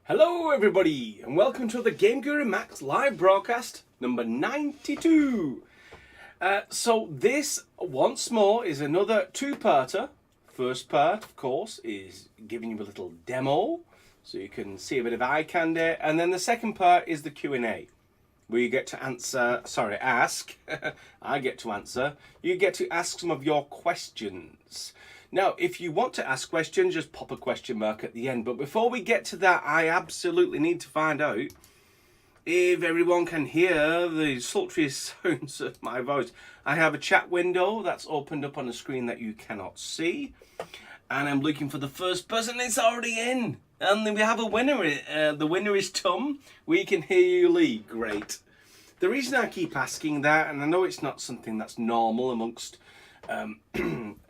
Hello everybody and welcome to the GameGuru MAX live broadcast number 92. So this once more is another two-parter. First part of course is giving you a little demo so you can see a bit of eye candy, and then the second part is the Q&A where you get to ask, I get to answer, you get to ask some of your questions. Now, if you want to ask questions, just pop a question mark at the end. But before we get to that, I absolutely need to find out if everyone can hear the sultry sounds of my voice. I have a chat window that's opened up on a screen that you cannot see. And I'm looking for the first person. It's already in. And then we have a winner. The winner is Tom. We can hear you, Lee. Great. The reason I keep asking that, and I know it's not something that's normal amongst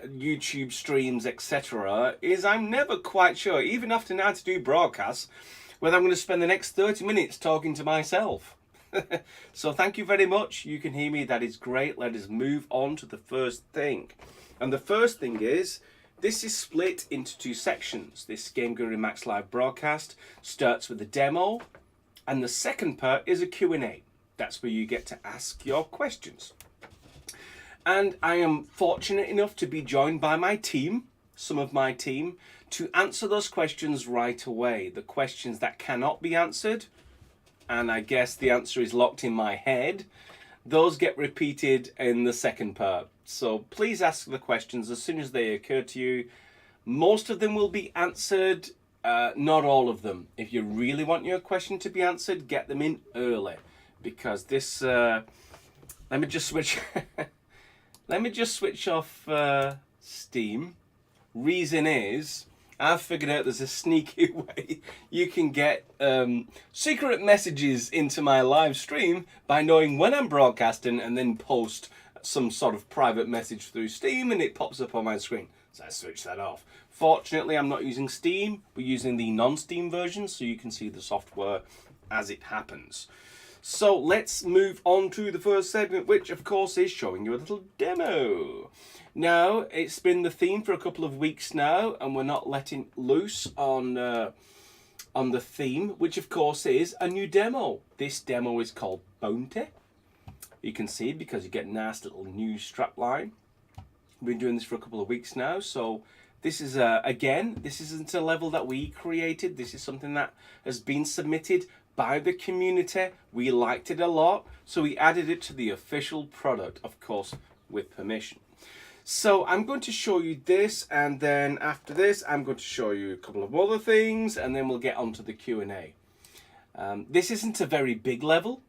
YouTube streams, etc., is I'm never quite sure, even after now to do broadcasts, whether I'm going to spend the next 30 minutes talking to myself. So thank you very much. You can hear me. That is great. Let us move on to the first thing. And the first thing is, this is split into two sections. This GameGuru MAX live broadcast starts with a demo, and the second part is a Q&A. That's where you get to ask your questions. And I am fortunate enough to be joined by my team, some of my team, to answer those questions right away. The questions that cannot be answered, and I guess the answer is locked in my head, those get repeated in the second part. So please ask the questions as soon as they occur to you. Most of them will be answered, not all of them. If you really want your question to be answered, get them in early. Because this, let me just switch... Let me just switch off Steam. Reason is, I've figured out there's a sneaky way you can get secret messages into my live stream by knowing when I'm broadcasting and then post some sort of private message through Steam and it pops up on my screen. So I switched that off. Fortunately, I'm not using Steam. We're using the non-Steam version so you can see the software as it happens. So let's move on to the first segment, which of course is showing you a little demo. Now, it's been the theme for a couple of weeks now, and we're not letting loose on the theme, which of course is a new demo. This demo is called Bounty. You can see because you get a nice little new strapline. We've been doing this for a couple of weeks now, so this is, again, this isn't a level that we created. This is something that has been submitted by the community. We liked it a lot, so we added it to the official product, of course, with permission. So I'm going to show you this, and then after this, I'm going to show you a couple of other things, and then we'll get on to the Q&A. This isn't a very big level,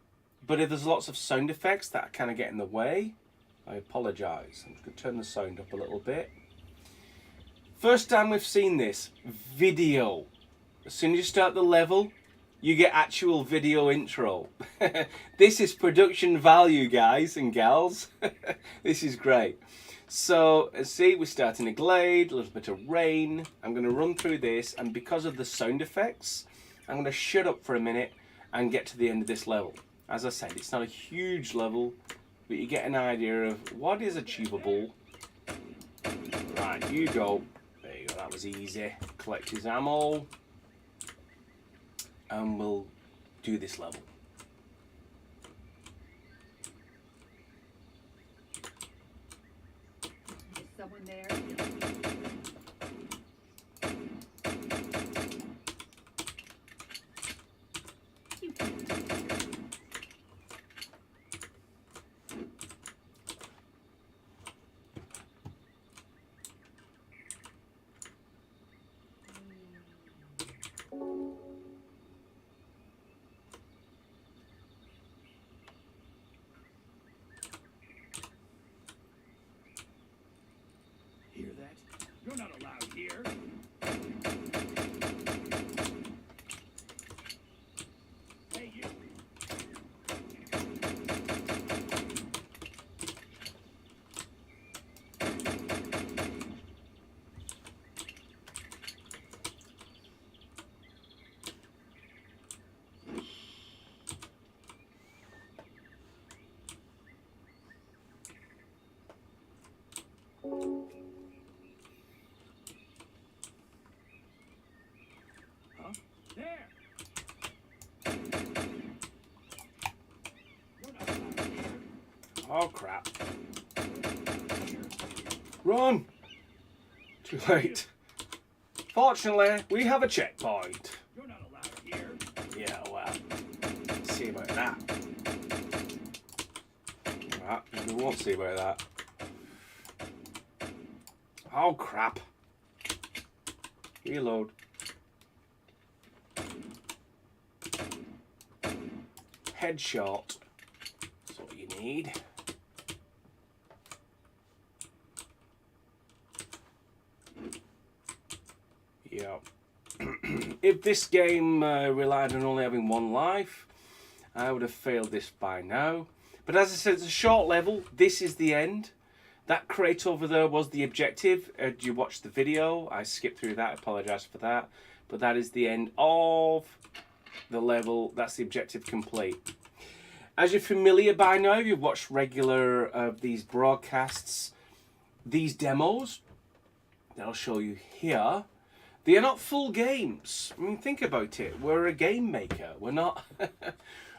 but if there's lots of sound effects that kind of get in the way, I apologize. I'm just going to turn the sound up a little bit. First time we've seen this, video. As soon as you start the level, you get actual video intro. This is production value, guys and gals. This is great. So, see, we're starting a glade, a little bit of rain. I'm going to run through this, and because of the sound effects, I'm going to shut up for a minute and get to the end of this level. As I said, it's not a huge level, but you get an idea of what is achievable. Right, you go. There you go, that was easy. Collect his ammo. And we'll do this level. Is someone there? Oh crap. Run! Too late. Fortunately, we have a checkpoint. You're not allowed here. Yeah, well, let's see about that. Right, we won't see about that. Oh crap. Reload. Headshot. That's what you need. Yeah. If this game relied on only having one life, I would have failed this by now. But as I said, it's a short level. This is the end. That crate over there was the objective. Did you watch the video? I skipped through that. I apologise for that. But that is the end of the level. That's the objective complete. As you're familiar by now, you've watched regular of these broadcasts. These demos that I'll show you here, they are not full games. I mean, think about it. We're a game maker. We're not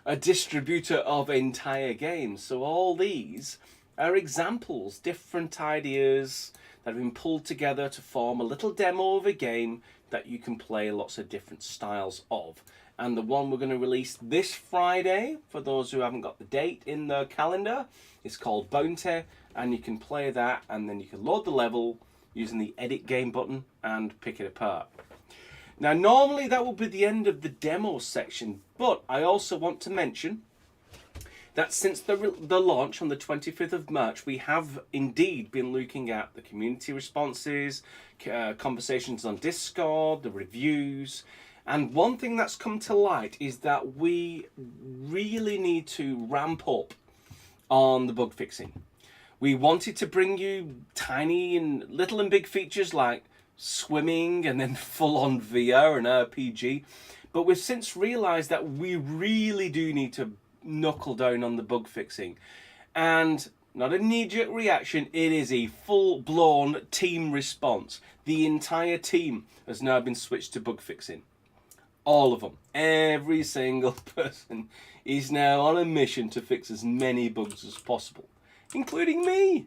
a distributor of entire games. So all these are examples, different ideas that have been pulled together to form a little demo of a game that you can play lots of different styles of. And the one we're going to release this Friday, for those who haven't got the date in their calendar, is called Bounty, and you can play that, and then you can load the level using the edit game button and pick it apart. Now, normally that will be the end of the demo section, but I also want to mention that since the launch on the 25th of March, we have indeed been looking at the community responses, conversations on Discord, the reviews, and one thing that's come to light is that we really need to ramp up on the bug fixing. We wanted to bring you tiny and little and big features like swimming and then full-on VR and RPG, but we've since realized that we really do need to knuckle down on the bug fixing. And not a knee-jerk reaction, it is a full-blown team response. The entire team has now been switched to bug fixing. All of them. Every single person is now on a mission to fix as many bugs as possible, including me.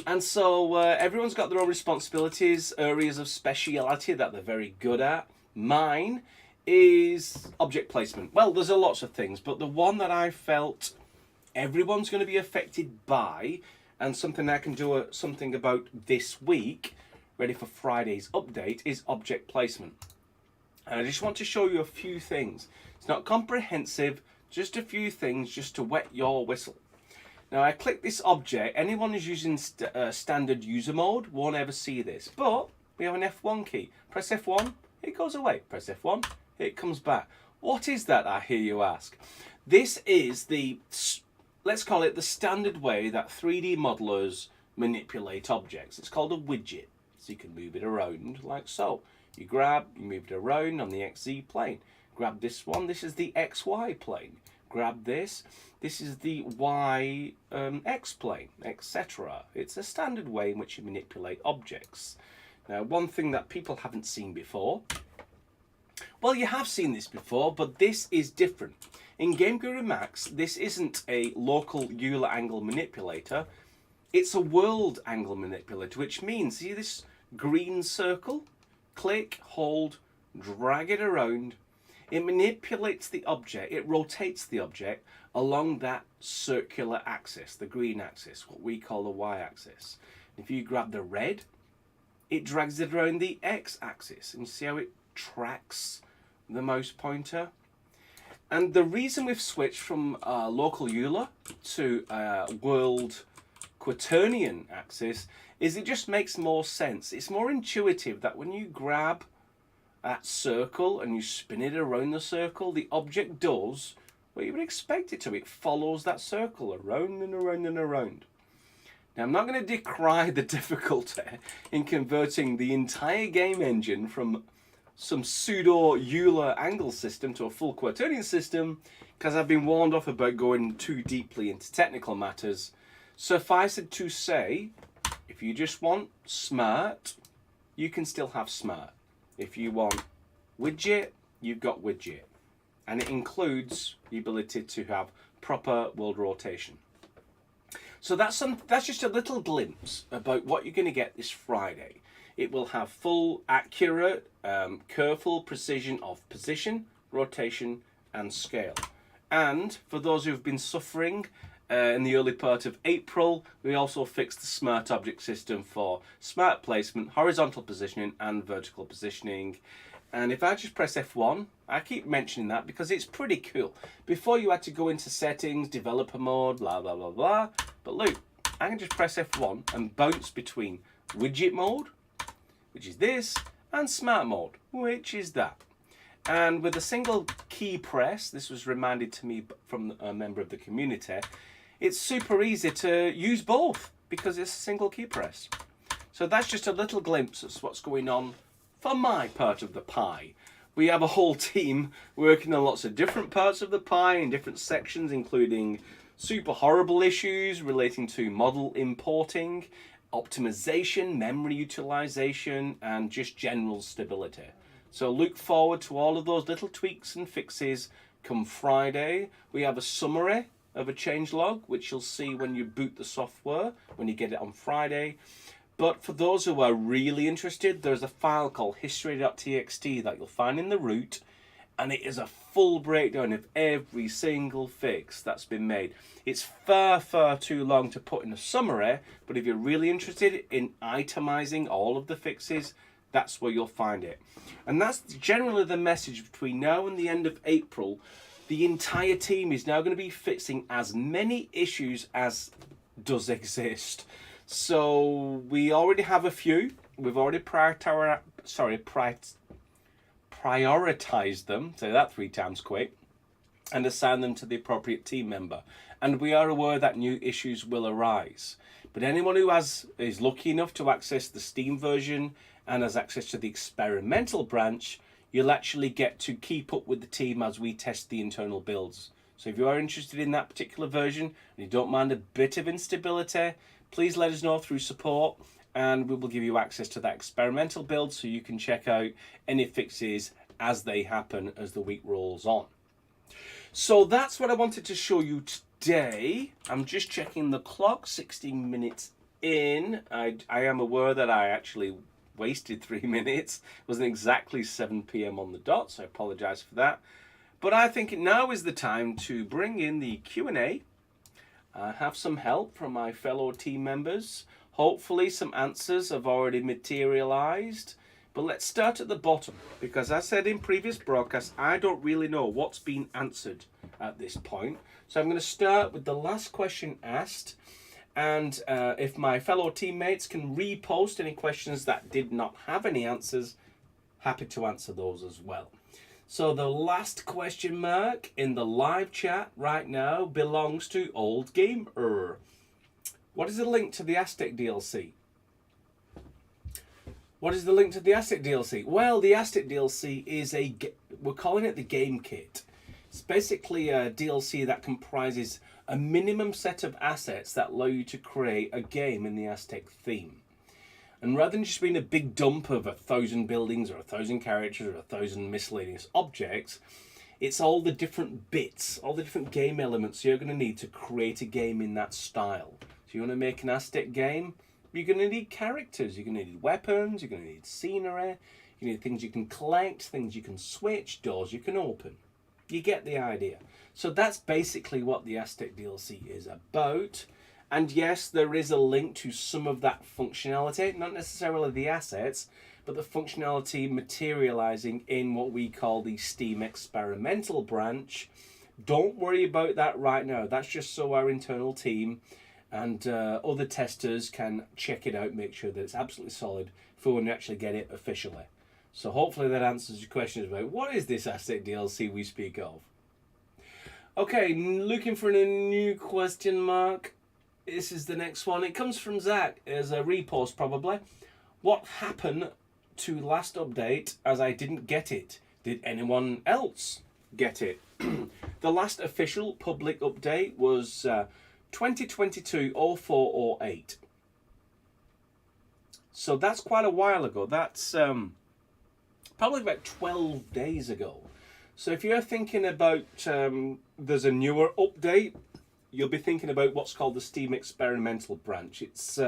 And so everyone's got their own responsibilities, areas of speciality that they're very good at. Mine is object placement. Well, there's a lots of things, but the one that I felt everyone's going to be affected by, and something I can do something about this week, ready for Friday's update, is object placement. And I just want to show you a few things. It's not comprehensive, just a few things just to wet your whistle. Now I click this object. Anyone who's using standard user mode won't ever see this, but we have an F1 key. Press F1, it goes away. Press F1, it comes back. What is that, I hear you ask? This is the, let's call it the standard way that 3D modelers manipulate objects. It's called a widget. So you can move it around like so. You grab, you move it around on the XZ plane. Grab this one, this is the XY plane. Grab this, this is the Y X plane, etc. It's a standard way in which you manipulate objects. Now, one thing that people haven't seen before, well, you have seen this before, but this is different. In GameGuru MAX, this isn't a local Euler angle manipulator, it's a world angle manipulator, which means, see this green circle? Click, hold, drag it around. It manipulates the object, it rotates the object along that circular axis, the green axis, what we call the y-axis. If you grab the red, it drags it around the x-axis, and you see how it tracks the mouse pointer. And the reason we've switched from local Euler to world quaternion axis is it just makes more sense. It's more intuitive that when you grab that circle and you spin it around the circle, the object does what you would expect it to. It follows that circle around and around and around. Now, I'm not going to decry the difficulty in converting the entire game engine from some pseudo Euler angle system to a full quaternion system, because I've been warned off about going too deeply into technical matters. Suffice it to say, if you just want smart, you can still have smart. If you want widget, you've got widget. And it includes the ability to have proper world rotation. So that's just a little glimpse about what you're going to get this Friday. It will have full, accurate, careful precision of position, rotation, and scale. And for those who have been suffering in the early part of April, we also fixed the smart object system for smart placement, horizontal positioning, and vertical positioning. And if I just press F1, I keep mentioning that because it's pretty cool. Before you had to go into settings, developer mode, blah, blah, blah, blah. But look, I can just press F1 and bounce between widget mode, which is this, and smart mode, which is that. And with a single key press, this was reminded to me from a member of the community, it's super easy to use both because it's a single key press. So that's just a little glimpse of what's going on for my part of the pie. We have a whole team working on lots of different parts of the pie in different sections, including super horrible issues relating to model importing, optimization, memory utilization, and just general stability. So look forward to all of those little tweaks and fixes come Friday. We have a summary of a changelog, which you'll see when you boot the software, when you get it on Friday. But for those who are really interested, there's a file called history.txt that you'll find in the root, and it is a full breakdown of every single fix that's been made. It's far, far too long to put in a summary, but if you're really interested in itemizing all of the fixes, that's where you'll find it. And that's generally the message between now and the end of April. The entire team is now going to be fixing as many issues as does exist. So we already have a few. We've already prioritized them, say that 3 times quick, and assigned them to the appropriate team member. And we are aware that new issues will arise. But anyone who is lucky enough to access the Steam version and has access to the experimental branch, you'll actually get to keep up with the team as we test the internal builds. So if you are interested in that particular version and you don't mind a bit of instability, please let us know through support and we will give you access to that experimental build so you can check out any fixes as they happen as the week rolls on. So that's what I wanted to show you today. I'm just checking the clock, 16 minutes in. I am aware that I actually wasted 3 minutes. It wasn't exactly 7 p.m. on the dot, so I apologize for that. But I think now is the time to bring in the Q&A. Have some help from my fellow team members. Hopefully some answers have already materialized. But let's start at the bottom, because as I said in previous broadcasts, I don't really know what's been answered at this point. So I'm going to start with the last question asked. And if my fellow teammates can repost any questions that did not have any answers, happy to answer those as well. So the last question mark in the live chat right now belongs to Old Gamer. What is the link to the Aztec DLC? What is the link to the Aztec DLC? Well, the Aztec DLC is we're calling it the Game Kit. It's basically a DLC that comprises a minimum set of assets that allow you to create a game in the Aztec theme. And rather than just being a big dump of 1,000 buildings or 1,000 characters or 1,000 miscellaneous objects, it's all the different bits, all the different game elements you're going to need to create a game in that style. So you want to make an Aztec game, you're going to need characters, you're going to need weapons, you're going to need scenery, you need things you can collect, things you can switch, doors you can open. You get the idea. So that's basically what the Aztec DLC is about. And yes, there is a link to some of that functionality, not necessarily the assets, but the functionality materializing in what we call the Steam experimental branch. Don't worry about that right now. That's just so our internal team and other testers can check it out, make sure that it's absolutely solid for when you actually get it officially. So hopefully that answers your questions about what is this Aztec DLC we speak of. Okay, looking for a new question mark. This is the next one. It comes from Zach as a repost probably. What happened to last update as I didn't get it? Did anyone else get it? The last official public update was 2022-04-08. So that's quite a while ago. That's probably about 12 days ago. So if you're thinking about there's a newer update you'll be thinking about what's called the Steam Experimental branch. It's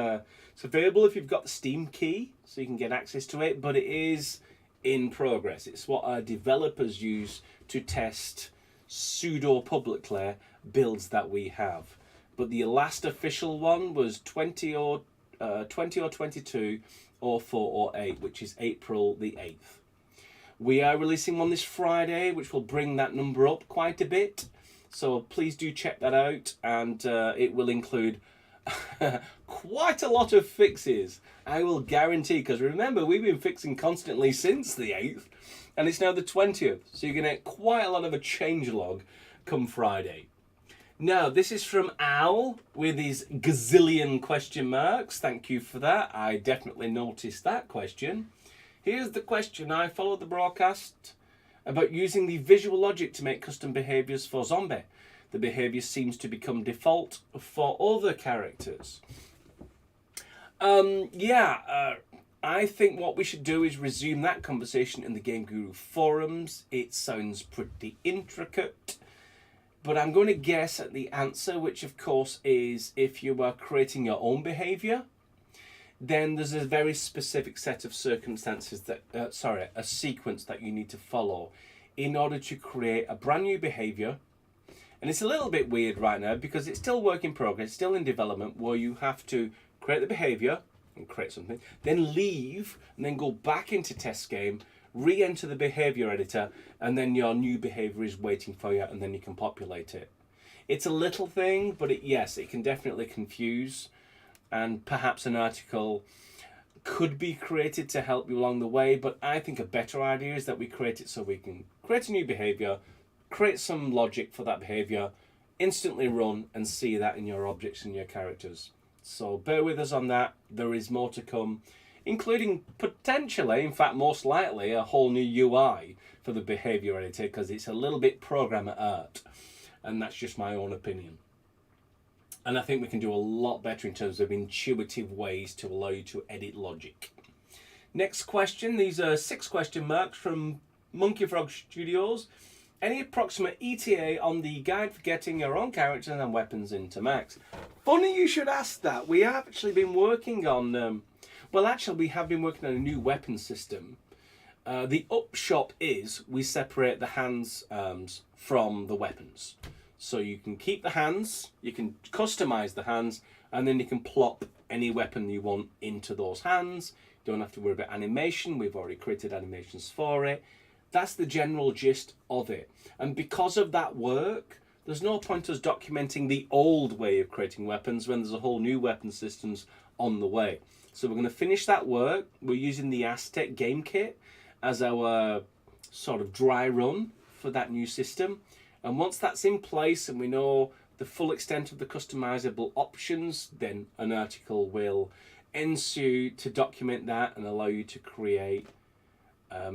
available if you've got the Steam key, so you can get access to it, but it is in progress. It's what our developers use to test pseudo-publicly builds that we have. But the last official one was 20 or 22 or 4 or 8, which is April the 8th. We are releasing one this Friday, which will bring that number up quite a bit. So please do check that out, and it will include quite a lot of fixes, I will guarantee, because remember, we've been fixing constantly since the 8th, and it's now the 20th, so you're going to get quite a lot of a changelog come Friday. Now, this is from Al with his gazillion question marks. Thank you for that. I definitely noticed that question. Here's the question. I followed the broadcast about using the visual logic to make custom behaviours for Zombie. The behaviour seems to become default for other characters. I think what we should do is resume that conversation in the GameGuru forums. It sounds pretty intricate, but I'm going to guess at the answer, which of course is if you are creating your own behaviour, then there's a very specific set of circumstances that, a sequence that you need to follow in order to create a brand new behaviour. And it's a little bit weird right now because it's still work in progress, still in development, where you have to create the behaviour and create something, then leave and then go back into test game, re-enter the behaviour editor, and then your new behaviour is waiting for you, and then you can populate it. It's a little thing, but yes, it can definitely confuse. And perhaps an article could be created to help you along the way, but I think a better idea is that we create it so we can create a new behaviour, create some logic for that behaviour, instantly run and see that in your objects and your characters. So bear with us on that. There is more to come, including potentially, in fact most likely, a whole new UI for the behaviour editor, because it's a little bit programmer art, and that's just my own opinion. And I think we can do a lot better in terms of intuitive ways to allow you to edit logic. Next question. These are 6 question marks from Monkey Frog Studios. Any approximate ETA on the guide for getting your own characters and weapons into Max? Funny you should ask that. We have actually been working on... we have been working on a new weapon system. The upshot is we separate the hands from the weapons. So you can keep the hands, you can customize the hands, and then you can plop any weapon you want into those hands. You don't have to worry about animation. We've already created animations for it. That's the general gist of it. And because of that work, there's no point us documenting the old way of creating weapons when there's a whole new weapon systems on the way. So we're going to finish that work. We're using the Aztec game kit as our sort of dry run for that new system. And once that's in place and we know the full extent of the customizable options, then an article will ensue to document that and allow you to create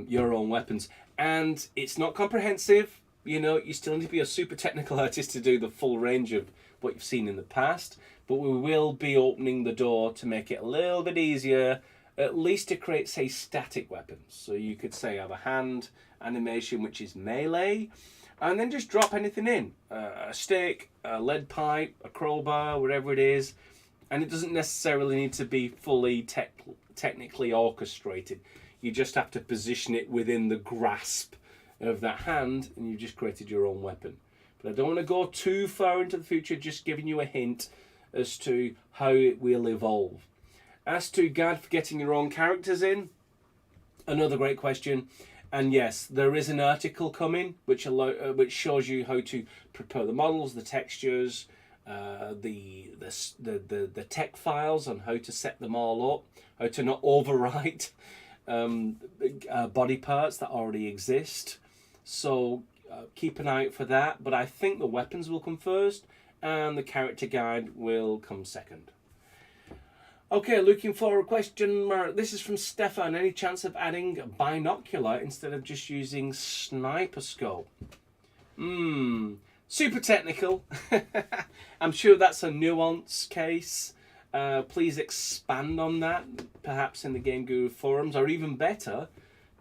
your own weapons. And it's not comprehensive. You know, you still need to be a super technical artist to do the full range of what you've seen in the past. But we will be opening the door to make it a little bit easier, at least to create, say, static weapons. So you could say have a hand animation, which is melee, and then just drop anything in. A stick, a lead pipe, a crowbar, whatever it is. And it doesn't necessarily need to be fully technically orchestrated. You just have to position it within the grasp of that hand, and you've just created your own weapon. But I don't want to go too far into the future, just giving you a hint as to how it will evolve. As to guide for getting your own characters in, another great question. And yes, there is an article coming which shows you how to prepare the models, the textures, the tech files on how to set them all up, how to not overwrite body parts that already exist. So keep an eye out for that. But I think the weapons will come first and the character guide will come second. Okay, looking for a question mark. This is from Stefan. Any chance of adding Binocular instead of just using Sniper Scope? Super technical. I'm sure that's a nuance case. Please expand on that, perhaps in the GameGuru forums, or even better,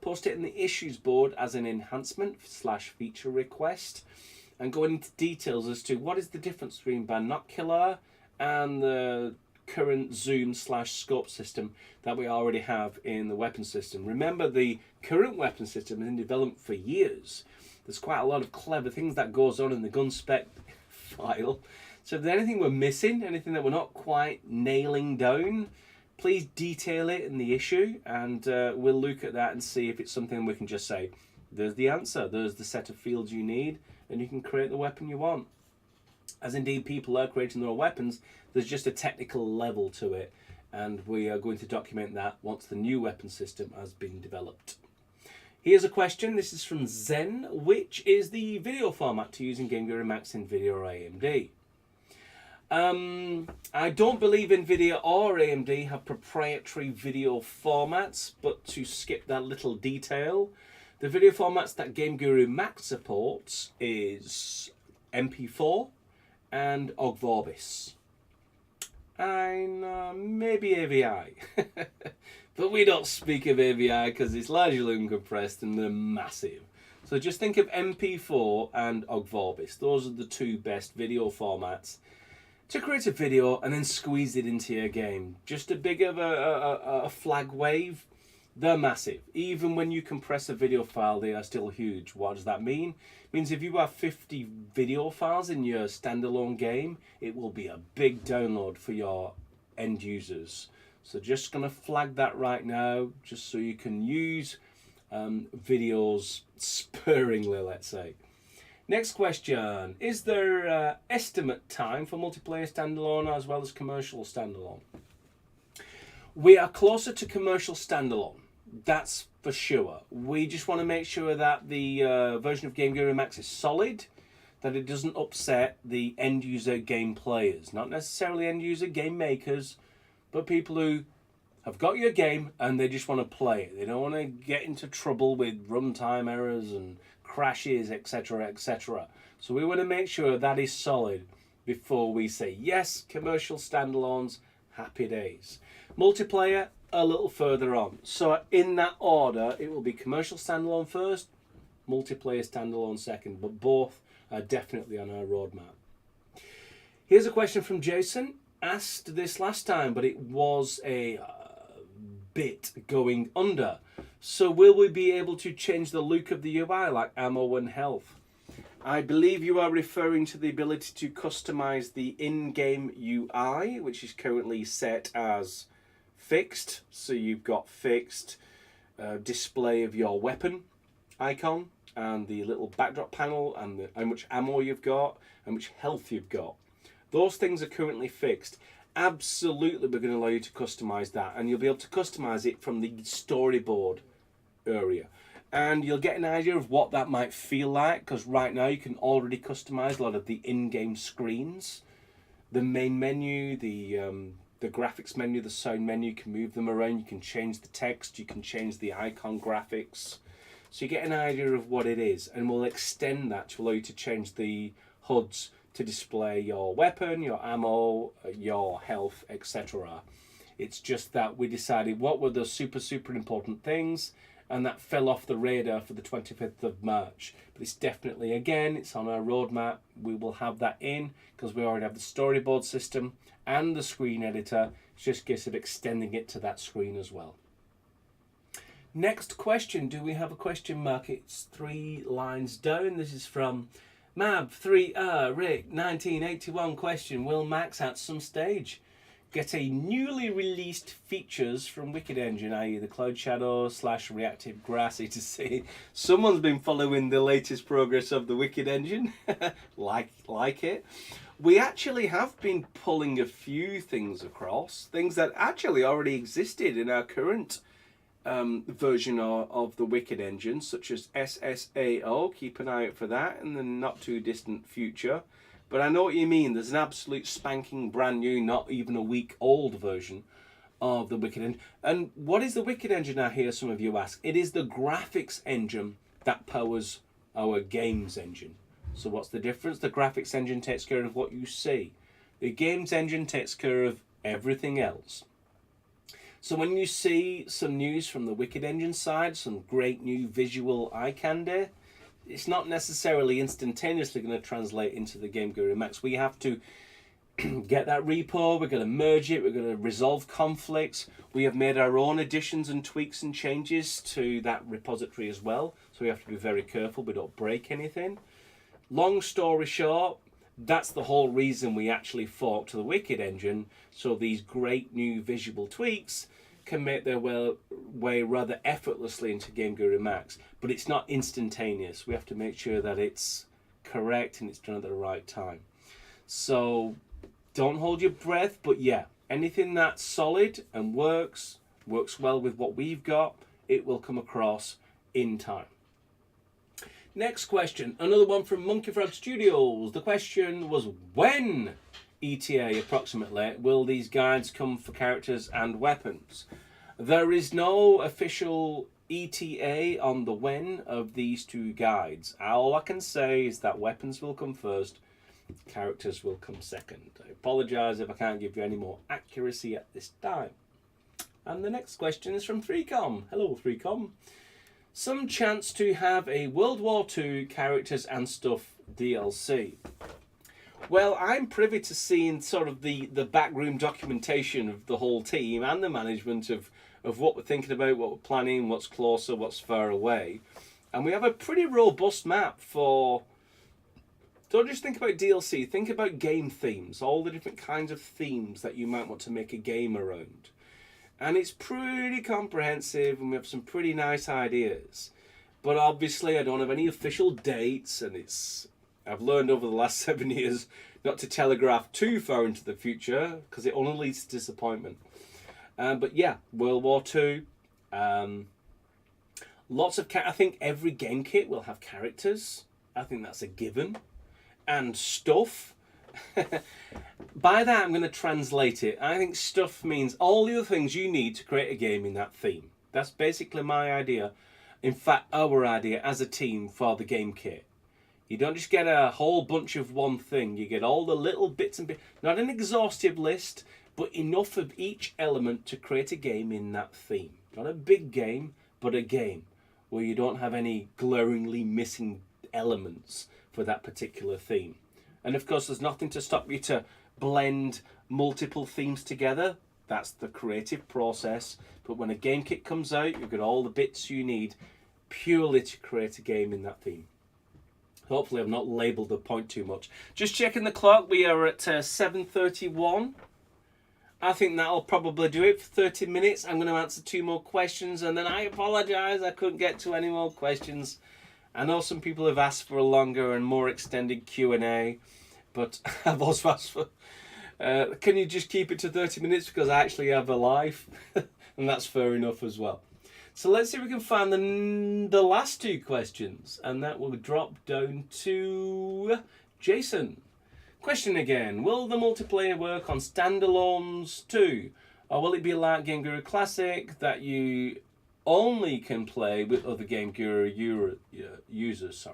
post it in the issues board as an enhancement / feature request. and going into details as to what is the difference between Binocular and the current zoom/scope system that we already have in the weapon system. Remember, the current weapon system has been developed for years. There's quite a lot of clever things that goes on in the gun spec file. So if there's anything we're missing, anything that we're not quite nailing down, please detail it in the issue, and we'll look at that and see if it's something we can just say, there's the answer, there's the set of fields you need, and you can create the weapon you want. As indeed people are creating their own weapons, there's just a technical level to it, and we are going to document that once the new weapon system has been developed. Here's a question, this is from Zen. Which is the video format to use in GameGuru MAX, NVIDIA or AMD? I don't believe NVIDIA or AMD have proprietary video formats, but to skip that little detail, the video formats that GameGuru MAX supports is MP4 and OGG Vorbis. And maybe AVI. But we don't speak of AVI because it's largely uncompressed and they're massive. So just think of MP4 and OGG Vorbis. Those are the two best video formats to create a video and then squeeze it into your game. Just a big of a flag wave, they're massive. Even when you compress a video file, they are still huge. What does that mean? It means if you have 50 video files in your standalone game, it will be a big download for your end users. So just going to flag that right now, just so you can use videos sparingly, let's say. Next question, is there estimate time for multiplayer standalone as well as commercial standalone? We are closer to commercial standalone, that's for sure. We just want to make sure that the version of GameGuru MAX is solid, that it doesn't upset the end user game players. Not necessarily end user game makers, but people who have got your game and they just want to play it. They don't want to get into trouble with runtime errors and crashes, etc, etc. So we want to make sure that is solid before we say yes, commercial standalones, happy days. Multiplayer, a little further on. So in that order, it will be commercial standalone first, multiplayer standalone second, but both are definitely on our roadmap. Here's a question from Jason. Asked this last time, but it was a bit going under. So will we be able to change the look of the UI like ammo and health? I believe you are referring to the ability to customize the in-game UI, which is currently set as fixed. So you've got fixed display of your weapon icon and the little backdrop panel and how much ammo you've got and how much health you've got. Those things are currently fixed. Absolutely, we're going to allow you to customize that, and you'll be able to customize it from the storyboard area. And you'll get an idea of what that might feel like, because right now you can already customize a lot of the in-game screens. The main menu, the graphics menu, the sound menu, you can move them around, you can change the text, you can change the icon graphics. So you get an idea of what it is, and we'll extend that to allow you to change the HUDs to display your weapon, your ammo, your health, etc. It's just that we decided what were the super important things, and that fell off the radar for the 25th of March. But it's definitely, again, it's on our roadmap. We will have that in because we already have the storyboard system and the screen editor. It's just a case of extending it to that screen as well. Next question, do we have a question mark? It's 3 lines down. This is from Mab3R Rick 1981 question. Will Max at some stage get a newly released features from Wicked Engine, i.e. the Cloud Shadow / Reactive Grass? To see someone's been following the latest progress of the Wicked Engine. like it. We actually have been pulling a few things across, things that actually already existed in our current version of the Wicked Engine, such as SSAO. Keep an eye out for that in the not too distant future. But I know what you mean. There's an absolute spanking brand new, not even a week old version of the Wicked Engine. And what is the Wicked Engine, I hear some of you ask? It is the graphics engine that powers our games engine. So what's the difference? The graphics engine takes care of what you see. The games engine takes care of everything else. So when you see some news from the Wicked Engine side, some great new visual eye candy, it's not necessarily instantaneously going to translate into the GameGuru MAX. We have to get that repo, we're going to merge it, we're going to resolve conflicts. We have made our own additions and tweaks and changes to that repository as well, so we have to be very careful we don't break anything. Long story short, that's the whole reason we actually forked to the Wicked engine, so these great new visual tweaks can make their way rather effortlessly into GameGuru MAX, but it's not instantaneous. We have to make sure that it's correct and it's done at the right time. So don't hold your breath, but yeah, anything that's solid and works well with what we've got, it will come across in time. Next question, another one from Monkey Frog Studios. The question was, when, ETA approximately, will these guides come for characters and weapons? There is no official ETA on the when of these two guides. All I can say is that weapons will come first, characters will come second. I apologise if I can't give you any more accuracy at this time. And the next question is from 3Com. Hello 3Com. Some chance to have a World War II characters and stuff DLC. Well, I'm privy to seeing sort of the backroom documentation of the whole team and the management of what we're thinking about, what we're planning, what's closer, what's far away. And we have a pretty robust map for... Don't just think about DLC, think about game themes, all the different kinds of themes that you might want to make a game around. And it's pretty comprehensive, and we have some pretty nice ideas. But obviously I don't have any official dates, and I've learned over the last 7 years not to telegraph too far into the future, because it only leads to disappointment. But yeah, World War II. Lots of I think every game kit will have characters. I think that's a given. And stuff. By that I'm going to translate it. I think stuff means all the other things you need to create a game in that theme. That's basically my idea. In fact, our idea as a team for the game kit. You don't just get a whole bunch of one thing. You get all the little bits and bits. Not an exhaustive list, but enough of each element to create a game in that theme. Not a big game, but a game where you don't have any glaringly missing elements for that particular theme. And of course, there's nothing to stop you to blend multiple themes together. That's the creative process. But when a game kit comes out, you've got all the bits you need purely to create a game in that theme. Hopefully I've not labelled the point too much. Just checking the clock, we are at 7:31. I think that'll probably do it for 30 minutes. I'm going to answer 2 more questions, and then I apologise I couldn't get to any more questions. I know some people have asked for a longer and more extended Q&A, but I've also asked for... can you just keep it to 30 minutes because I actually have a life? And that's fair enough as well. So let's see if we can find the last 2 questions, and that will drop down to Jason. Question again, will the multiplayer work on standalones too? Or will it be like GameGuru Classic that you only can play with other GameGuru users?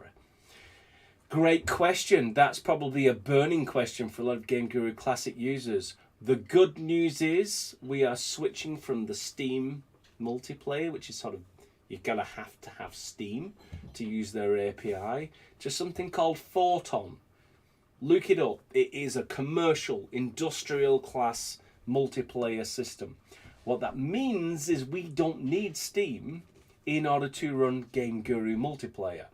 Great question. That's probably a burning question for a lot of GameGuru Classic users. The good news is we are switching from the Steam multiplayer, which is sort of, you're gonna have to have Steam to use their API, to something called Photon. Look it up. It is a commercial, industrial class multiplayer system. What that means is we don't need Steam in order to run GameGuru multiplayer.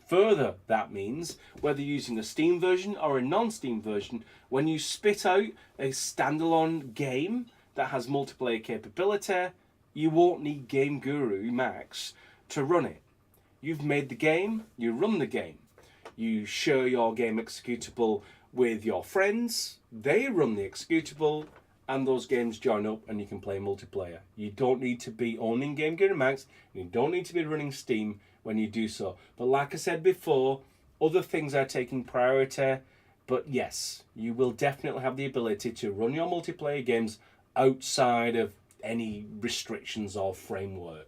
Further, that means whether you're using a Steam version or a non-Steam version, when you spit out a standalone game that has multiplayer capability, you won't need GameGuru MAX to run it. You've made the game, you run the game. You share your game executable with your friends, they run the executable, and those games join up and you can play multiplayer. You don't need to be owning GameGuru MAX, you don't need to be running Steam when you do so. But like I said before, other things are taking priority, but yes, you will definitely have the ability to run your multiplayer games outside of any restrictions or framework.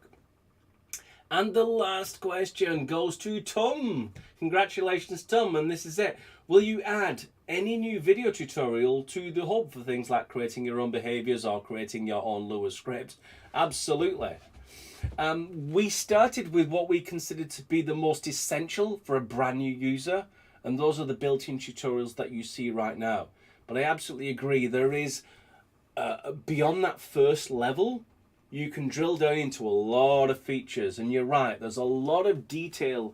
And the last question goes to Tom. Congratulations, Tom, and this is it. Will you add any new video tutorial to the hub for things like creating your own behaviors or creating your own Lua script? Absolutely. We started with what we considered to be the most essential for a brand new user, and those are the built-in tutorials that you see right now. But I absolutely agree, there is, beyond that first level, you can drill down into a lot of features, and you're right, there's a lot of detail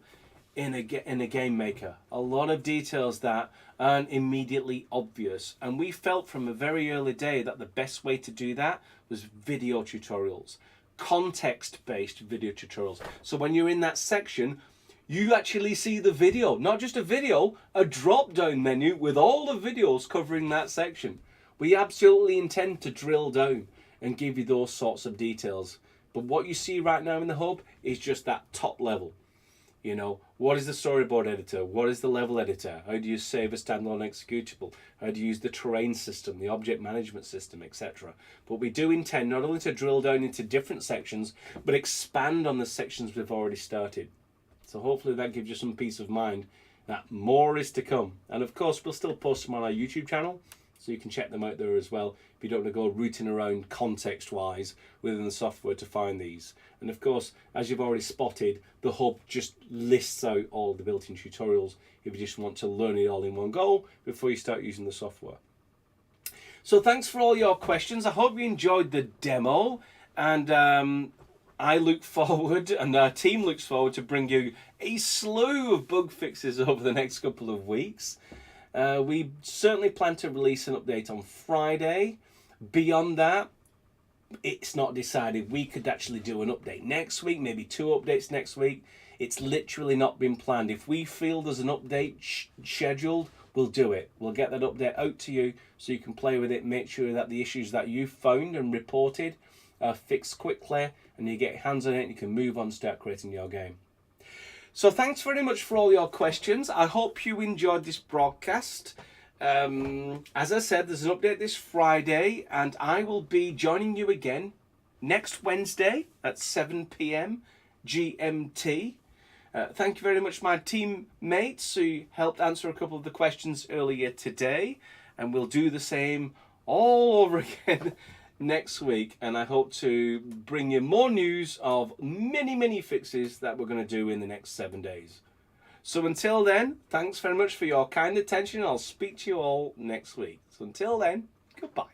in a game maker, a lot of details that aren't immediately obvious, and we felt from a very early day that the best way to do that was video tutorials, context-based video tutorials. So when you're in that section, you actually see the video, not just a video, a drop-down menu with all the videos covering that section. We absolutely intend to drill down and give you those sorts of details. But what you see right now in the hub is just that top level. You know, what is the storyboard editor? What is the level editor? How do you save a standalone executable? How do you use the terrain system, the object management system, etc. But we do intend not only to drill down into different sections, but expand on the sections we've already started. So hopefully that gives you some peace of mind that more is to come. And of course, we'll still post them on our YouTube channel, so you can check them out there as well if you don't want to go rooting around context-wise within the software to find these. And of course, as you've already spotted, the hub just lists out all the built-in tutorials if you just want to learn it all in one go before you start using the software. So thanks for all your questions. I hope you enjoyed the demo, and I look forward, and our team looks forward, to bring you a slew of bug fixes over the next couple of weeks. We certainly plan to release an update on Friday. Beyond that, it's not decided. We could actually do an update next week, maybe 2 updates next week. It's literally not been planned. If we feel there's an update scheduled, we'll do it. We'll get that update out to you so you can play with it, make sure that the issues that you found and reported are fixed quickly, and you get your hands on it and you can move on and start creating your game. So thanks very much for all your questions. I hope you enjoyed this broadcast. As I said, there's an update this Friday, and I will be joining you again next Wednesday at 7 p.m. GMT. Thank you very much, my teammates who helped answer a couple of the questions earlier today, and we'll do the same all over again next week, and I hope to bring you more news of many fixes that we're going to do in the next 7 days. So until then, thanks very much for your kind attention. I'll speak to you all next week. So until then, goodbye.